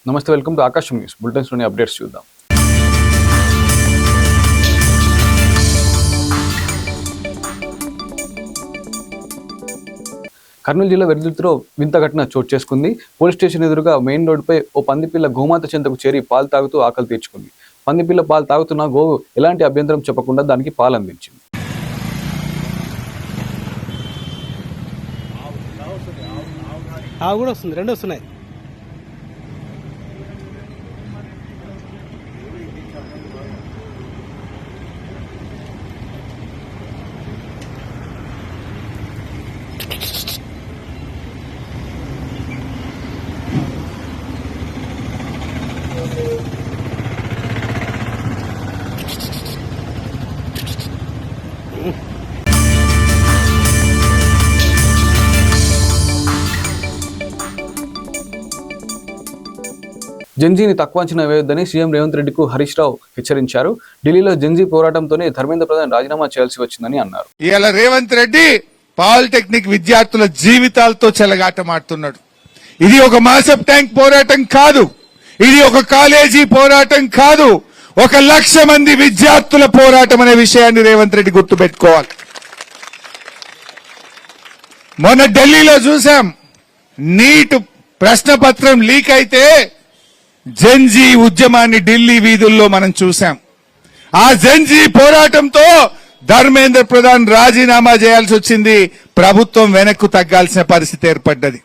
నమస్తే, welcome to ఆకాశం news బులెటిన్స్లోని updates చూద్దాం. కర్నూలు జిల్లా వెల్దుర్తిలో వింత ఘటన చోటు చేసుకుంది. పోలీస్ స్టేషన్ ఎదురుగా మెయిన్ రోడ్డుపై ఓ పందిపిల్ల గోమాత చెంతకు చేరి పాలు తాగుతూ ఆకలి తీర్చుకుంది. పందిపిల్ల పాలు తాగుతున్న గోవు ఎలాంటి అభ్యంతరం చెప్పకుండా దానికి పాలు అందించింది. ఆవు కూడా వస్తుంది, రెండు వస్తున్నాయి. జెన్జీని తక్కువ అంచనా వేయొద్దని సీఎం రేవంత్ రెడ్డికు హరీష్ రావు హెచ్చరించారు. ఢిల్లీలో జెన్జీ పోరాటంతోనే ధర్మేంద్ర ప్రధాన్ రాజీనామా చేయాల్సి వచ్చిందని అన్నారు. ఇవాళ రేవంత్ రెడ్డి పాలిటెక్నిక్ విద్యార్థుల జీవితాలతో చెలగాటమాడుతున్నాడు. ఇది ఒక మాసప్ ట్యాంక్ పోరాటం కాదు, ఇది ఒక కాలేజీ పోరాటం కాదు, 1,00,000 మంది విద్యార్థుల పోరాటం అనే విషయాన్ని రేవంత్ రెడ్డి గుర్తుపెట్టుకోవాలి. మొన్న ఢిల్లీలో చూసాం, నీట్ ప్రశ్నపత్రం లీక్ అయితే జెన్జీ ఉద్యమాన్ని ఢిల్లీ వీధుల్లో మనం చూసాం. ఆ జెన్జీ పోరాటంతో ధర్మేంద్ర ప్రధాన్ రాజీనామా చేయాల్సి వచ్చింది. ప్రభుత్వం వెనక్కు తగ్గాల్సిన పరిస్థితి ఏర్పడ్డది.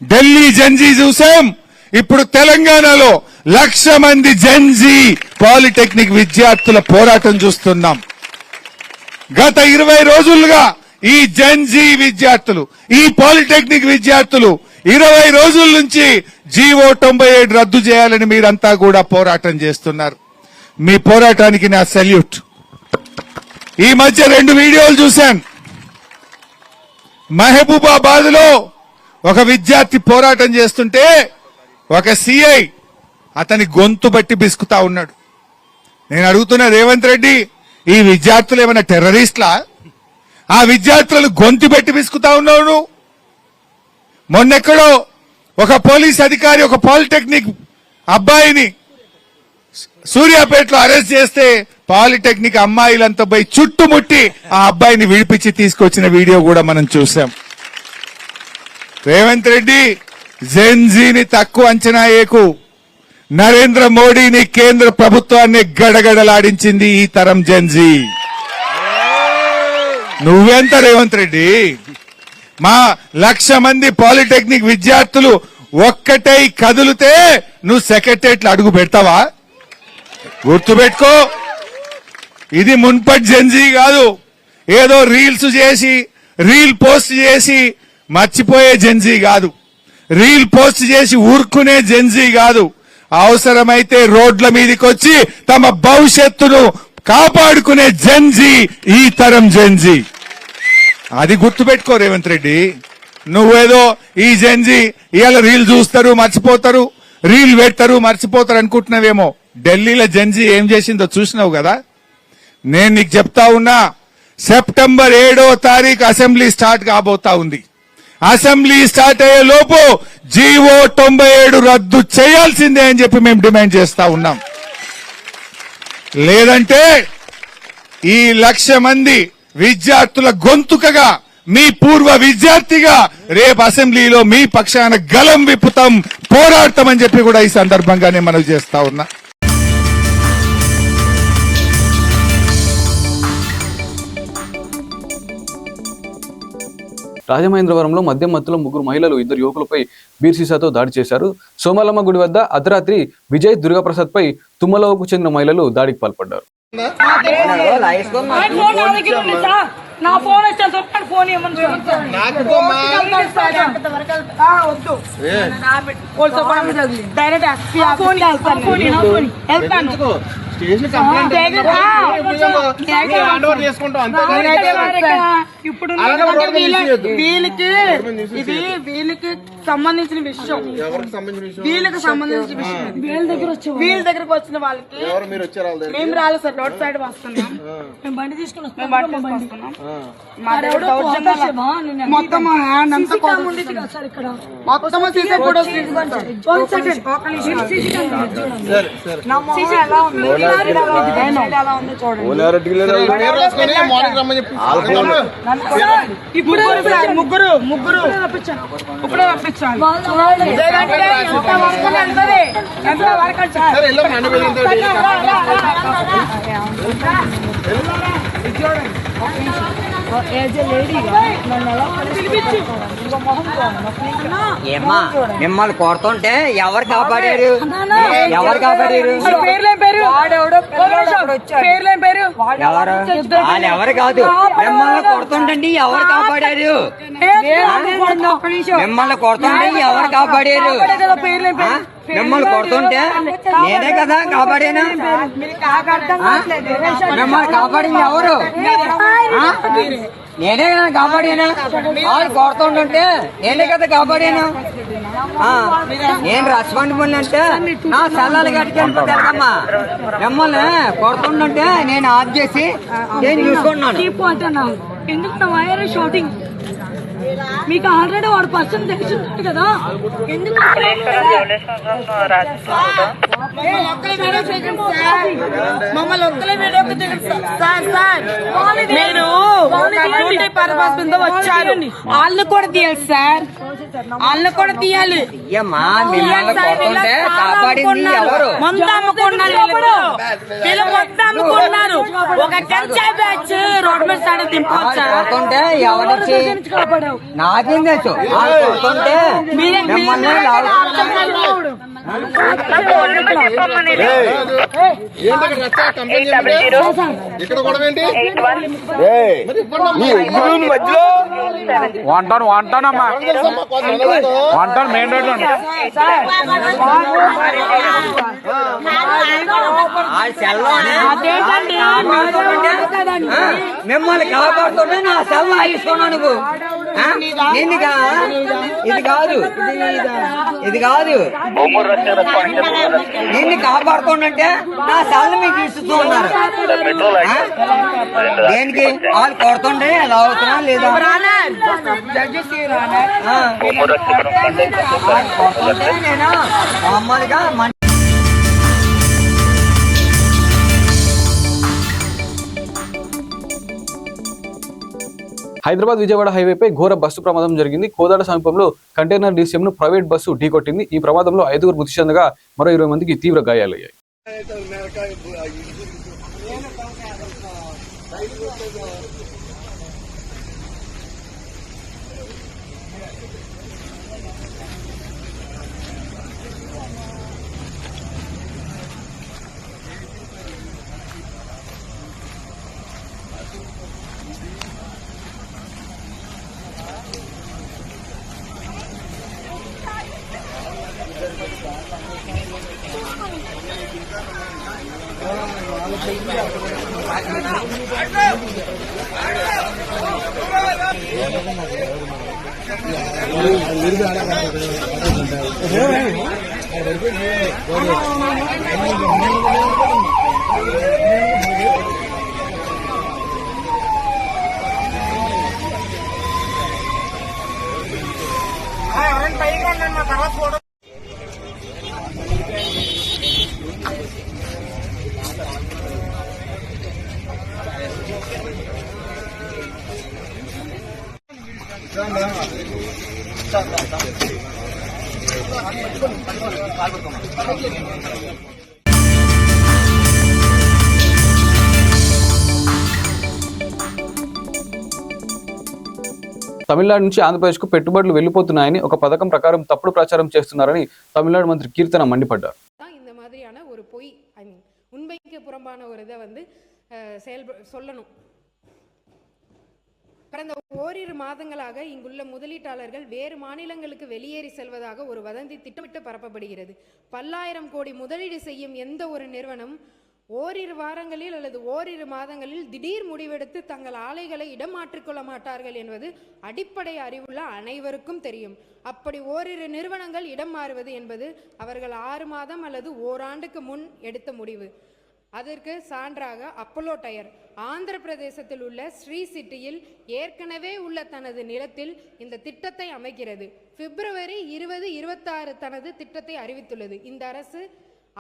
ఢిల్లీ జెన్జీ చూసాం, ఇప్పుడు తెలంగాణలో 1,00,000 మంది జెన్జీ పాలిటెక్నిక్ విద్యార్థుల పోరాటం చూస్తున్నాం. గత 20 రోజులుగా ఈ జెన్జీ విద్యార్థులు, ఈ పాలిటెక్నిక్ విద్యార్థులు 20 రోజుల నుంచి జీవో 97 రద్దు చేయాలని మీరంతా కూడా పోరాటం చేస్తున్నారు. మీ పోరాటానికి నా సెల్యూట్. ఈ మధ్య 2 వీడియోలు చూశాను. మహబూబాబాద్ లో ఒక విద్యార్థి పోరాటం చేస్తుంటే ఒక సిఐ అతని గొంతు బట్టి బిసుకుతా ఉన్నాడు. నేను అడుగుతున్నా, రేవంత్ రెడ్డి, ఈ విద్యార్థులు ఏమైనా టెర్రరిస్ట్లా? ఆ విద్యార్థులను గొంతు పెట్టి బిసుకుతా ఉన్నావు నువ్వు. మొన్నెక్కడో ఒక పోలీస్ అధికారి ఒక పాలిటెక్నిక్ అబ్బాయిని సూర్యాపేటలో అరెస్ట్ చేస్తే పాలిటెక్నిక్ అమ్మాయిలంతా పోయి చుట్టుముట్టి ఆ అబ్బాయిని విడిపించి తీసుకొచ్చిన వీడియో కూడా మనం చూసాం. రేవంత్ రెడ్డి, జెన్జీని తక్కువ అంచనా వేయకు. నరేంద్ర మోడీని, కేంద్ర ప్రభుత్వాన్ని గడగడలాడించింది ఈ తరం జెన్జీ. నువ్వెంత రేవంత్ రెడ్డి? మా 1,00,000 మంది పాలిటెక్నిక్ విద్యార్థులు ఒక్కటై కదిలితే నువ్వు సెక్రటరియట్లో అడుగు పెడతావా? గుర్తుపెట్టుకో, ఇది మున్పటి జెన్జీ కాదు. ఏదో రీల్స్ చేసి, రీల్ పోస్ట్ చేసి మర్చిపోయే జెన్జీ కాదు. రీల్ పోస్ట్ చేసి ఊరుకునే జెన్జీ కాదు. అవసరమైతే రోడ్ల మీదకి వచ్చి తమ భవిష్యత్తును కాపాడుకునే జెన్జీ ఈ తరం జెన్జీ. అది గుర్తుపెట్టుకో రేవంత్ రెడ్డి. నువ్వేదో ఈ జెన్జీ ఇవాళ రీల్ చూస్తారు మర్చిపోతారు, రీల్ పెడతారు మర్చిపోతారు అనుకుంటున్నావేమో. ఢిల్లీలో జెన్జీ ఏం చేసిందో చూసినావు కదా. నేను నీకు చెప్తా ఉన్నా, సెప్టెంబర్ 7వ తారీఖు అసెంబ్లీ స్టార్ట్ కాబోతా ఉంది. అసెంబ్లీ స్టార్ట్ అయ్యే లోపు జీవో 97 రద్దు చేయాల్సిందే అని చెప్పి మేము డిమాండ్ చేస్తా ఉన్నాం. లేదంటే ఈ 1,00,000 మంది విద్యార్థుల గొంతుకగా, మీ పూర్వ విద్యార్థిగా రేపు అసెంబ్లీలో మీ పక్షాన గలం విప్పుతాం, పోరాడతామని చెప్పి కూడా ఈ సందర్భంగానే మనవి చేస్తా ఉన్నా. రాజమహేంద్రవరంలో మద్యం మత్తులో 3 మహిళలు 2 యువకులపై బీర్ సీసాతో దాడి చేశారు. సోమాలమ్మ గుడి వద్ద అర్ధరాత్రి విజయ్ దుర్గాప్రసాద్ పై తుమ్మలవకు చెందిన మహిళలు దాడికి పాల్పడ్డారు. ఇప్పుడు వీళ్ళకి ఇది వీళ్ళకి సంబంధించిన విషయం, వీళ్ళకి సంబంధించిన విషయం. వీళ్ళ దగ్గరకు వచ్చిన వాళ్ళకి మేము రాలేదు సార్, రోడ్ సైడ్ వస్తున్నాం, మేము బండి తీసుకున్నాం. మా దగ్గర మొత్తం హ్యాండ్ అంతా మొత్తం సీసీ ఫోటోస్ ముగ్గురు ఇప్పుడే రప్పించాలి. ఏమ్మా మిమ్మల్ని కొడుతుంటే ఎవరు కాపాడారు? ఎవరు కాపాడారు? ఎవరు వాళ్ళు ఎవరు కాదు. మిమ్మల్ని కొడుతుంటండి ఎవరు కాపాడారు? మిమ్మల్ని కొడుతుంటే ఎవరు కాపాడారు? మిమ్మల్ని కొడుతుంటే నేనే కదా కాపాడాను. మిమ్మల్ని కాపాడింది ఎవరు? నేనే కదా కాపాడాను. వాళ్ళు కొడుతుంటే నేనే కదా కాపాడాను. నేను రెస్పాన్సిబుల్ అంటే నా సెల్లాలు కట్టుకెళ్ళిపోతారమ్మా. మిమ్మల్ని కొడుతుంటే నేను ఆఫ్ చేసి నేను చూసుకుంటున్నాను. ఎందుకు షూటింగ్ మీకు ఆల్రెడీ వాడు పర్సన్ తెలిసింటాడు కదా, ఎందుకు మమ్మల్ని ఒక్కలే వీడియోకి నేను పర్పస్ మీద వచ్చాను. వాళ్ళు కూడా తీయాలి సార్, వాళ్ళు కూడా తీయాలి. మొత్తం అమ్ముకున్నారు వీళ్ళు, మొత్తం అమ్ముకున్నారు. ఒక టెన్షన్ బ్యాచ్ రోడ్ మీద సైడ్ దింపొచ్చారు. నాకేం తెలుసు ఇక్కడ కూడా ఏంటి వంటానమ్మా వంటాను మెయిన్ రోడ్ లో మిమ్మల్ని కాపాడుతుంటే నా సెల్ ఆగిస్తున్నావు నువ్వు. ఇది కాదు ఇది కాదు నిన్ను కాపాడుతుంటే నా సెల్ మీకు ఇస్తూ ఉన్నారు. దేనికి వాళ్ళు కొడుతుంటే ఎలా అవుతున్నా లేదా? కొడుతుంటే నేను మామూలుగా హైదరాబాద్ విజయవాడ హైవేపై ఘోర బస్సు ప్రమాదం జరిగింది. కోదాడ సమీపంలో కంటైనర్ డీసీఎం ను ప్రైవేట్ బస్సు ఢీకొట్టింది. ఈ ప్రమాదంలో 5గురు మృతి చెందగా మరో 20 మందికి తీవ్ర గాయాలయ్యాయి. తమిళనాడు నుంచి ఆంధ్రప్రదేశ్కు పెట్టుబడులు వెళ్లిపోతున్నాయని ఒక పథకం ప్రకారం తప్పుడు ప్రచారం చేస్తున్నారని తమిళనాడు మంత్రి కీర్తన మండిపడ్డారు. இந்த மாதிரியான ஒரு பொய் உண்மைக்கு புறம்பான ஒரு இதை சொல்லணும். கடந்த ஓரிரு மாதங்களாக இங்குள்ள முதலீட்டாளர்கள் வேறு மாநிலங்களுக்கு வெளியேறி செல்வதாக ஒரு வதந்தி திட்டமிட்டு பரப்பப்படுகிறது. பல்லாயிரம் கோடி முதலீடு செய்யும் எந்த ஒரு நிறுவனம் ஓரிரு வாரங்களில் அல்லது ஓரிரு மாதங்களில் திடீர் முடிவெடுத்து தங்கள் ஆலைகளை இடம் மாற்றிக்கொள்ள மாட்டார்கள் என்பது அடிப்படை அறிவுள்ள அனைவருக்கும் தெரியும். அப்படி ஓரிரு நிறுவனங்கள் இடம் மாறுவது என்பது அவர்கள் 6 மாதம் அல்லது ஓராண்டுக்கு முன் எடுத்த முடிவு. அதற்கு சான்றாக அப்போலோ டயர் ஆந்திர பிரதேசத்தில் உள்ள ஸ்ரீ சிட்டியில் ஏற்கனவே உள்ள தனது நிலத்தில் இந்த திட்டத்தை அமைக்கிறது. பிப்ரவரி 2026 தனது திட்டத்தை அறிவித்துள்ளது, இந்த அரசு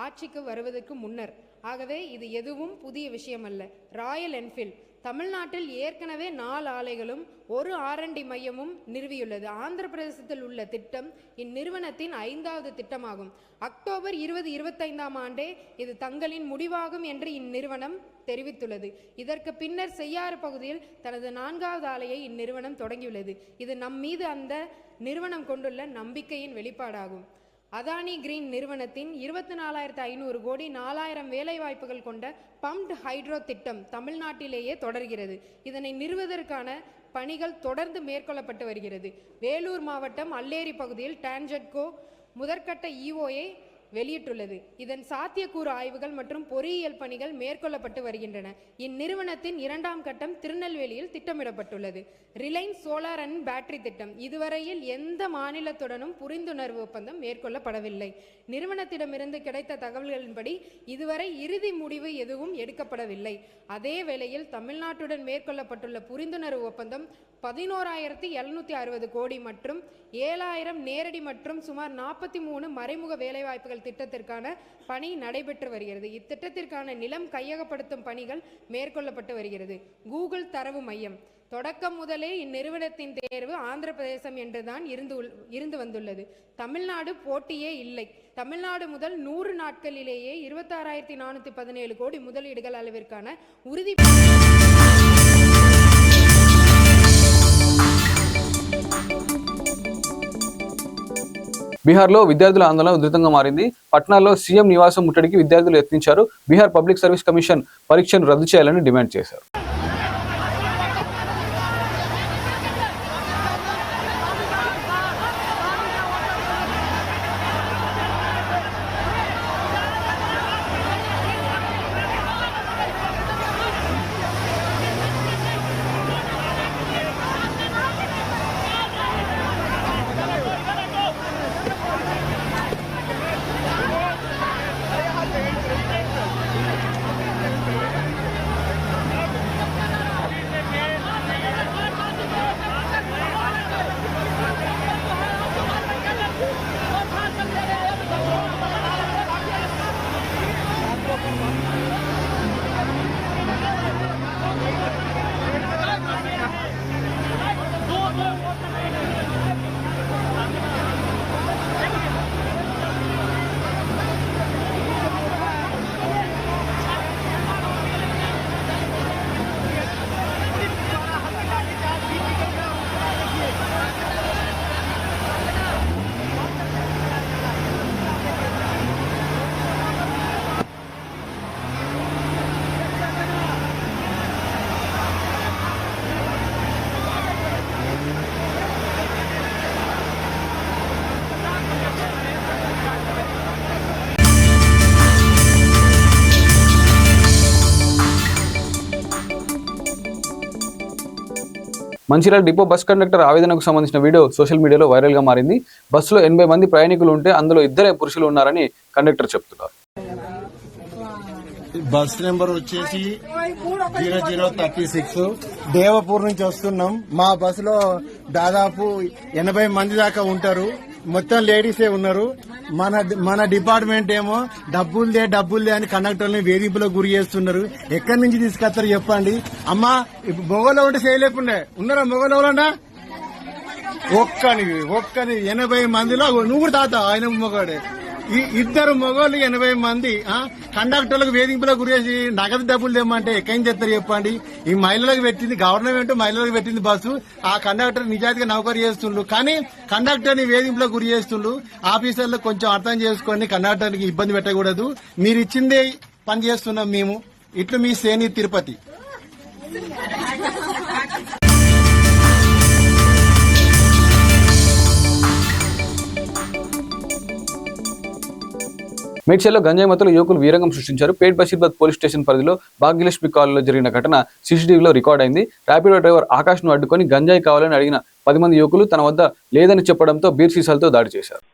ஆட்சிக்கு வருவதற்கு முன்னர். ஆகவே இது எதுவும் புதிய விஷயம் அல்ல. ராயல் என்ஃபீல்ட் தமிழ்நாட்டில் ஏற்கனவே 4 ஆலைகளும் 1 R&D மையமும் நிறுவியுள்ளது. ஆந்திர பிரதேசத்தில் உள்ள திட்டம் இந்நிறுவனத்தின் 5வது திட்டமாகும். அக்டோபர் 2025 ஆண்டே இது தங்களின் முடிவாகும் என்று இந்நிறுவனம் தெரிவித்துள்ளது. இதற்கு பின்னர் செய்யாறு பகுதியில் தனது 4வது ஆலையை இந்நிறுவனம் தொடங்கியுள்ளது. இது நம் மீது அந்த நிறுவனம் கொண்டுள்ள நம்பிக்கையின் வெளிப்பாடாகும். அதானி கிரீன் நிறுவனத்தின் 24,500 கோடி 4000 வேலைவாய்ப்புகள் கொண்ட பம்ப்டு ஹைட்ரோ திட்டம் தமிழ்நாட்டிலேயே தொடர்கிறது. இதனை நிறுவுவதற்கான பணிகள் தொடர்ந்து மேற்கொள்ளப்பட்டு வருகிறது. வேலூர் மாவட்டம் அல்லேரி பகுதியில் டான்ஜெட்கோ முதற்கட்ட EOயை வெளியிட்டுள்ளது. இதன் சாத்தியக்கூறு ஆய்வுகள் மற்றும் பொறியியல் பணிகள் மேற்கொள்ளப்பட்டு வருகின்றன. இந்நிறுவனத்தின் 2ஆம் கட்டம் திருநெல்வேலியில் திட்டமிடப்பட்டுள்ளது. ரிலையன்ஸ் சோலார் அண்ட் பேட்டரி திட்டம் இதுவரையில் எந்த மாநிலத்துடனும் புரிந்துணர்வு ஒப்பந்தம் மேற்கொள்ளப்படவில்லை. நிறுவனத்திடமிருந்து கிடைத்த தகவல்களின்படி இதுவரை இறுதி முடிவு எதுவும் எடுக்கப்படவில்லை. அதே வேளையில் தமிழ்நாட்டுடன் மேற்கொள்ளப்பட்டுள்ள புரிந்துணர்வு ஒப்பந்தம் 11,760 கோடி மற்றும் 7,000 நேரடி மற்றும் சுமார் 43 மறைமுக வேலைவாய்ப்புகள் திட்டத்திற்கான பணி நடைபெற்று வருகிறது. இத்திட்டத்திற்கான நிலம் கையகப்படுத்தும் பணிகள் மேற்கொள்ளப்பட்டு வருகிறது. கூகுள் தரவு மையம் தொடக்கம் முதலே இந்நிறுவனத்தின் தேர்வு ஆந்திர பிரதேசம் என்றுதான் இருந்து வந்துள்ளது. தமிழ்நாடு போட்டியே இல்லை. தமிழ்நாடு முதல் 100 நாட்களிலேயே 26,417 கோடி முதலீடுகள் அளவிற்கான உறுதி. బీహార్లో విద్యార్థుల ఆందోళన ఉధృతంగా మారింది. పట్నాలో సీఎం నివాసం ముట్టడికి విద్యార్థులు యత్నించారు. బీహార్ పబ్లిక్ సర్వీస్ కమిషన్ పరీక్షను రద్దు చేయాలని డిమాండ్ చేశారు. మంచిర్యాల డిపో బస్ కండక్టర్ ఆవేదనకు సంబంధించిన వీడియో సోషల్ మీడియాలో వైరల్గా మారింది. బస్సులో 80 మంది ప్రయాణికులు ఉంటే అందులో 2 పురుషులు ఉన్నారని కండక్టర్ చెప్తున్నారు. బస్ నెంబర్ వచ్చేసి 0036 దేవపూర్ నుంచి వస్తున్నాం. మా బస్సులో దాదాపు 80 మంది దాకా ఉంటారు. మొత్తం లేడీసే ఉన్నారు. మన డిపార్ట్మెంట్ ఏమో డబ్బులే అని కండక్టర్ని వేధింపులకు గురి చేస్తున్నారు. ఎక్కడి నుంచి తీసుకొస్తారు చెప్పండి. అమ్మా మొగలో ఉంటే చేయలేకుండా ఉన్నారా? మొగలోనా ఒక్కని 80 మందిలో నువ్వు కూడా తాత ఆయన మొగాడే. ఈ 2 మొగోళ్ళు 80 మంది కండక్టర్లకు వేధింపులకు గురేసి నగదు డబ్బులు తెమ్మంటే ఎక్కడి నుంచి చెప్తారు చెప్పండి. ఈ మహిళలకు పెట్టింది గవర్నమెంట్, మహిళలకు పెట్టింది బస్సు. ఆ కండక్టర్ నిజాయితీగా నౌకరీ చేస్తుండ్రు, కానీ కండక్టర్ ని వేధింపులకు గురి చేస్తుండ్రు. ఆఫీసర్లు కొంచెం అర్థం చేసుకొని కండక్టర్ కి ఇబ్బంది పెట్టకూడదు. మీరు ఇచ్చిందే పని చేస్తున్నాం మేము. ఇట్లు మీ శ్రేణి తిరుపతి. మేడ్చల్లో గంజాయి మత్తులో యువకులు వీరంగం సృష్టించారు. పేట్ బషీర్బాద్ పోలీస్ స్టేషన్ పరిధిలో భాగ్యలక్ష్మి కాలనీలో జరిగిన ఘటన సీసీటీవీలో రికార్డ్ అయింది. ర్యాపిడో డ్రైవర్ ఆకాష్ను అడ్డుకొని గంజాయి కావాలని అడిగిన 10 మంది యువకులు తన వద్ద లేదని చెప్పడంతో బీర్ సీసాలతో దాడి చేశారు.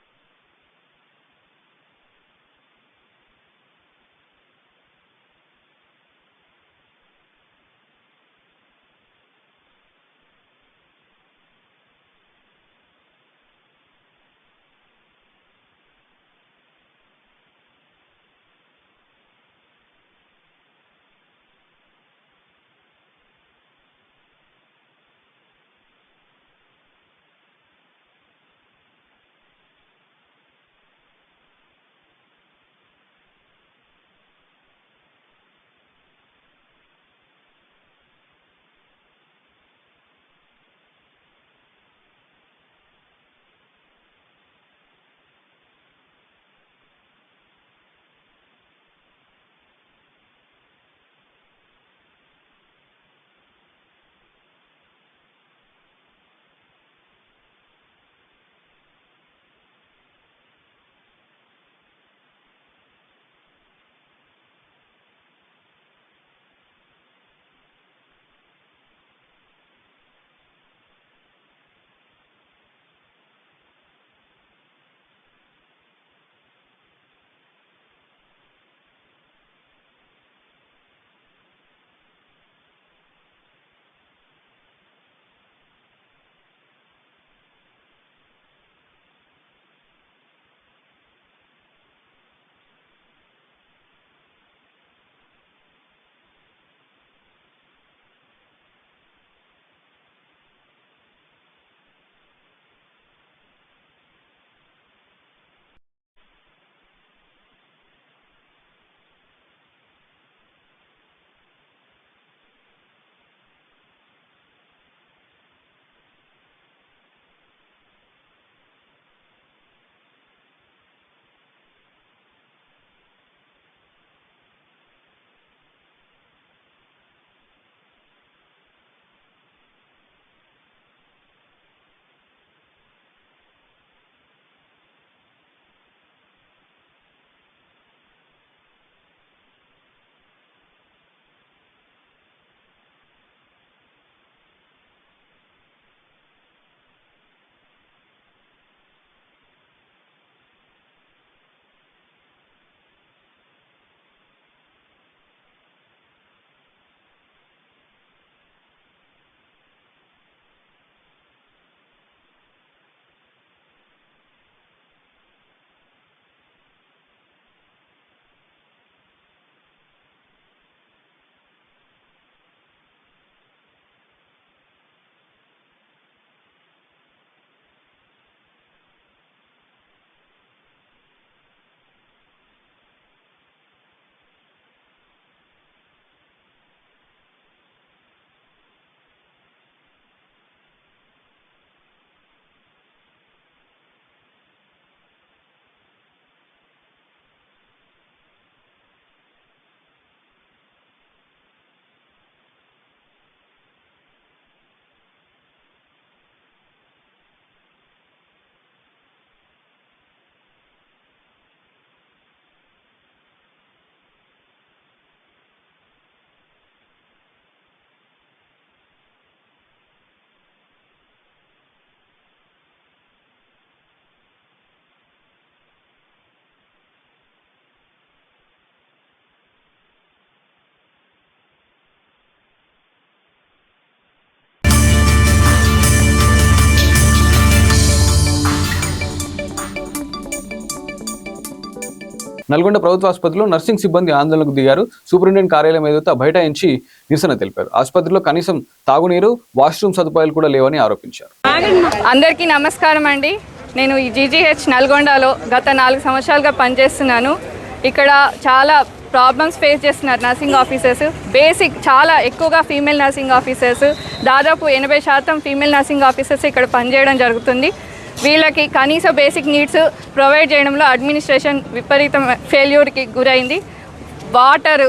నల్గొండ ప్రభుత్వ ఆసుపత్రిలో నర్సింగ్ సిబ్బంది ఆందోళనకు దిగారు. సూపరింటెండెంట్ కార్యాలయం ఎదుట బైఠాయించి నిరసన తెలిపారు. ఆసుపత్రిలో కనీసం తాగునీరు, వాష్రూమ్ సదుపాయాలు కూడా లేవని ఆరోపించారు. అందరికీ నమస్కారం అండి. నేను ఈ జీజీహెచ్ నల్గొండలో గత 4 సంవత్సరాలుగా పనిచేస్తున్నాను. ఇక్కడ చాలా ప్రాబ్లమ్స్ ఫేస్ చేస్తున్నారు నర్సింగ్ ఆఫీసర్స్. బేసిక్ చాలా ఎక్కువగా ఫీమేల్ నర్సింగ్ ఆఫీసర్స్, దాదాపు 80% ఫీమేల్ నర్సింగ్ ఆఫీసర్స్ ఇక్కడ పనిచేయడం జరుగుతుంది. వీళ్ళకి కనీస బేసిక్ నీడ్స్ ప్రొవైడ్ చేయడంలో అడ్మినిస్ట్రేషన్ విపరీతం ఫెయిల్యూర్కి గురైంది. వాటర్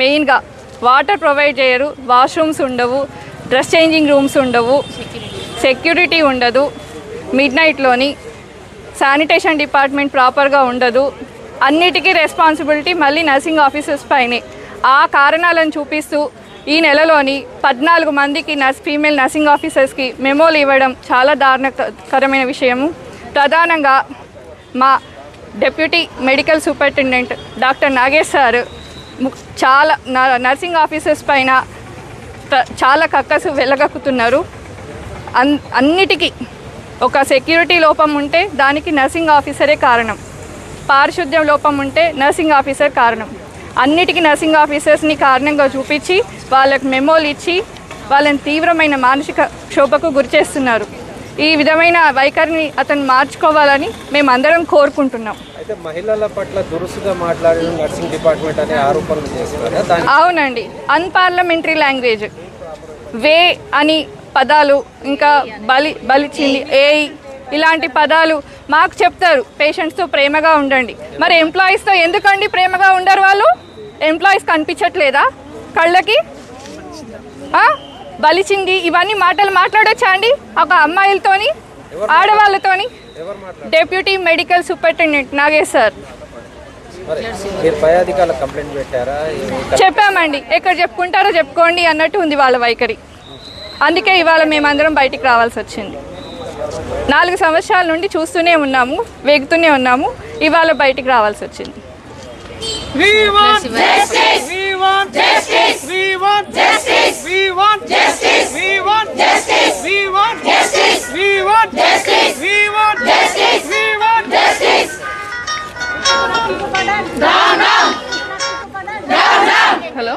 మెయిన్గా వాటర్ ప్రొవైడ్ చేయరు, వాష్రూమ్స్ ఉండవు, డ్రెస్ చేంజింగ్ రూమ్స్ ఉండవు, సెక్యూరిటీ ఉండదు, మిడ్ నైట్లోని శానిటేషన్ డిపార్ట్మెంట్ ప్రాపర్గా ఉండదు. అన్నిటికీ రెస్పాన్సిబిలిటీ మళ్ళీ నర్సింగ్ ఆఫీసర్స్ పైనే. ఆ కారణాలను చూపిస్తూ ఈ నెలలోని 14 మందికి ఫీమేల్ నర్సింగ్ ఆఫీసర్స్కి మెమోలు ఇవ్వడం చాలా దారుణకరమైన విషయము. ప్రధానంగా మా deputy medical superintendent doctor Nagesh sir చాలా నర్సింగ్ ఆఫీసర్స్ పైన చాలా కక్కసు వెళ్ళగక్కుతున్నారు. అన్నిటికీ ఒక సెక్యూరిటీ లోపం ఉంటే దానికి నర్సింగ్ ఆఫీసరే కారణం, పారిశుద్ధ్యం లోపం ఉంటే నర్సింగ్ ఆఫీసర్ కారణం. అన్నిటికీ నర్సింగ్ ఆఫీసర్స్ని కారణంగా చూపించి వాళ్ళకు మెమోలు ఇచ్చి వాళ్ళని తీవ్రమైన మానసిక క్షోభకు గురిచేస్తున్నారు. ఈ విధమైన వైఖరిని అతను మార్చుకోవాలని మేమందరం కోరుకుంటున్నాం. అయితే మహిళల పట్ల దురుసుగా మాట్లాడిన నర్సింగ్ డిపార్ట్మెంట్ అనే ఆరోపణలు చేస్తున్నారు. అవునండి, అన్పార్లమెంటరీ లాంగ్వేజ్, వే అని పదాలు, ఇంకా బలిచింది, ఇలాంటి పదాలు మాకు చెప్తారు. పేషెంట్స్తో ప్రేమగా ఉండండి. మరి ఎంప్లాయీస్తో ఎందుకండి ప్రేమగా ఉండరు? వాళ్ళు ఎంప్లాయీస్ కనిపించట్లేదా కళ్ళకి? బలిచింది ఇవన్నీ మాటలు మాట్లాడొచ్చా అండి ఒక అమ్మాయిలతోని, ఆడవాళ్ళతోని? Deputy medical superintendent Nagesh sir. చెప్పామండి, ఎక్కడ చెప్పుకుంటారో చెప్పుకోండి అన్నట్టు ఉంది వాళ్ళ వైఖరి. అందుకే ఇవాళ మేమందరం బయటికి రావాల్సి వచ్చింది. 4 సంవత్సరాల నుండి చూస్తూనే ఉన్నాము, వేగుతూనే ఉన్నాము, ఇవాళ బయటికి రావాల్సి వచ్చింది. We want justice. We want justice. We want justice. We want justice. We want justice. We want justice. We want justice. We want justice. We want justice. Down, down. Down, down. Hello.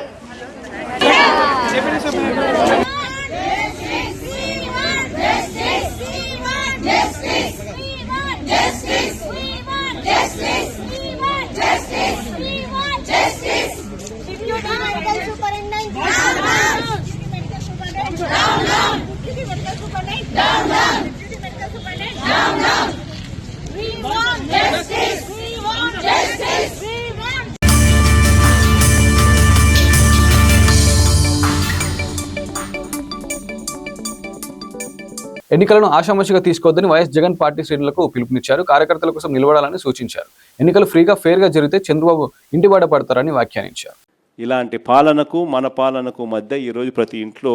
ఎన్నికలను ఆషామాషిగా తీసుకోవద్దని YS Jagan party శ్రేణులకు పిలుపునిచ్చారు. కార్యకర్తల కోసం నిలబడాలని సూచించారు. ఎన్నికలు ఫ్రీగా ఫెయిర్గా జరిగితే చంద్రబాబు ఇంటిబాట పడతారని వ్యాఖ్యానించారు. ఇలాంటి పాలనకు మన పాలనకు మధ్య ఈరోజు ప్రతి ఇంట్లో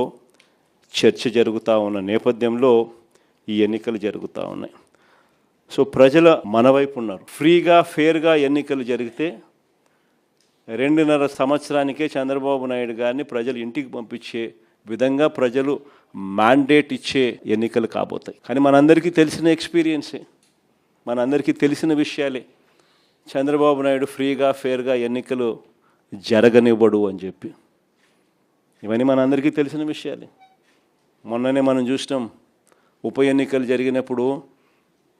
చర్చ జరుగుతూ ఉన్న నేపథ్యంలో ఈ ఎన్నికలు జరుగుతూ ఉన్నాయి. సో ప్రజల మన వైపు ఉన్నారు. ఫ్రీగా ఫెయిర్గా ఎన్నికలు జరిగితే 2.5 సంవత్సరానికే చంద్రబాబు నాయుడు గారిని ప్రజలు ఇంటికి పంపించే విధంగా ప్రజలు మ్యాండేట్ ఇచ్చే ఎన్నికలు కాబోతాయి. కానీ మనందరికీ తెలిసిన ఎక్స్పీరియన్సే, మనందరికీ తెలిసిన విషయాలే. చంద్రబాబు నాయుడు ఫ్రీగా ఫెయిర్గా ఎన్నికలు జరగనివ్వడు అని చెప్పి, ఇవన్నీ మనందరికీ తెలిసిన విషయాలే. మొన్ననే మనం చూసినాం, ఉప ఎన్నికలు జరిగినప్పుడు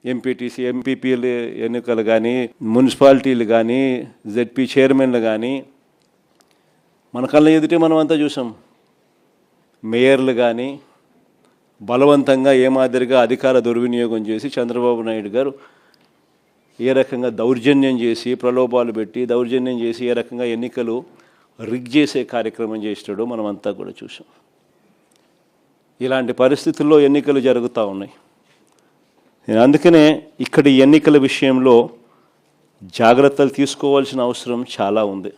ఎంపీటీసీ ఎంపీపీల ఎన్నికలు కానీ, మున్సిపాలిటీలు కానీ, జెడ్పీ చైర్మన్లు కానీ మన కళ్ళ ఎదుటే మనం అంతా చూసాం. మేయర్లు కానీ బలవంతంగా ఏ మాదిరిగా అధికార దుర్వినియోగం చేసి చంద్రబాబు నాయుడు గారు ఏ రకంగా దౌర్జన్యం చేసి, ప్రలోభాలు పెట్టి దౌర్జన్యం చేసి ఏ రకంగా ఎన్నికలు రిగ్ చేసే కార్యక్రమం చేస్తాడో మనం అంతా కూడా చూసాం. ఇలాంటి పరిస్థితుల్లో ఎన్నికలు జరుగుతూ ఉన్నాయి. అందుకనే ఇక్కడ ఎన్నికల విషయంలో జాగ్రత్తలు తీసుకోవాల్సిన అవసరం చాలా ఉంది.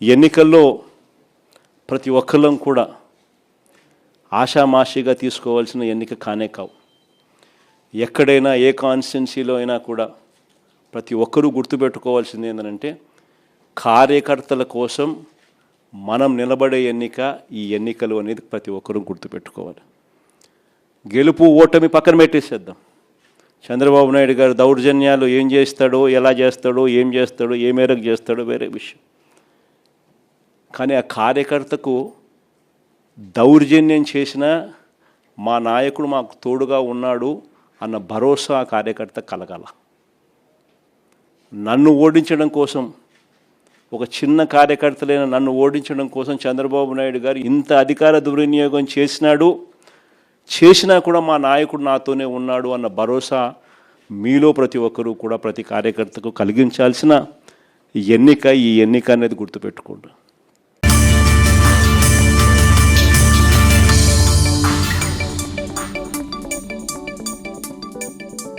ఎన్నికల్లో ప్రతి ఒక్కళ్ళం కూడా ఆషామాషిగా తీసుకోవాల్సిన ఎన్నిక కానే కావు. ఎక్కడైనా ఏ కాన్స్టిట్యున్సీలో అయినా కూడా ప్రతి ఒక్కరూ గుర్తుపెట్టుకోవాల్సింది ఏంటంటే, కార్యకర్తల కోసం మనం నిలబడే ఎన్నిక ఈ ఎన్నికలు అనేది ప్రతి ఒక్కరూ గుర్తుపెట్టుకోవాలి. గెలుపు ఓటమి పక్కన పెట్టేసేద్దాం. చంద్రబాబు నాయుడు గారు దౌర్జన్యాలు ఏం చేస్తాడో, ఎలా చేస్తాడో, ఏం చేస్తాడో, ఏ మేరకు చేస్తాడో వేరే విషయం. కానీ ఆ కార్యకర్తకు దౌర్జన్యం చేసిన మా నాయకుడు మాకు తోడుగా ఉన్నాడు అన్న భరోసా ఆ కార్యకర్త కలగాల. నన్ను ఓడించడం కోసం, ఒక చిన్న కార్యకర్తలైన నన్ను ఓడించడం కోసం చంద్రబాబు నాయుడు గారు ఇంత అధికార దుర్వినియోగం చేసినా కూడా మా నాయకుడు నాతోనే ఉన్నాడు అన్న భరోసా మీలో ప్రతి ఒక్కరూ కూడా ప్రతి కార్యకర్తకు కలిగించాల్సిన ఎన్నిక ఈ ఎన్నిక అనేది గుర్తుపెట్టుకోండి.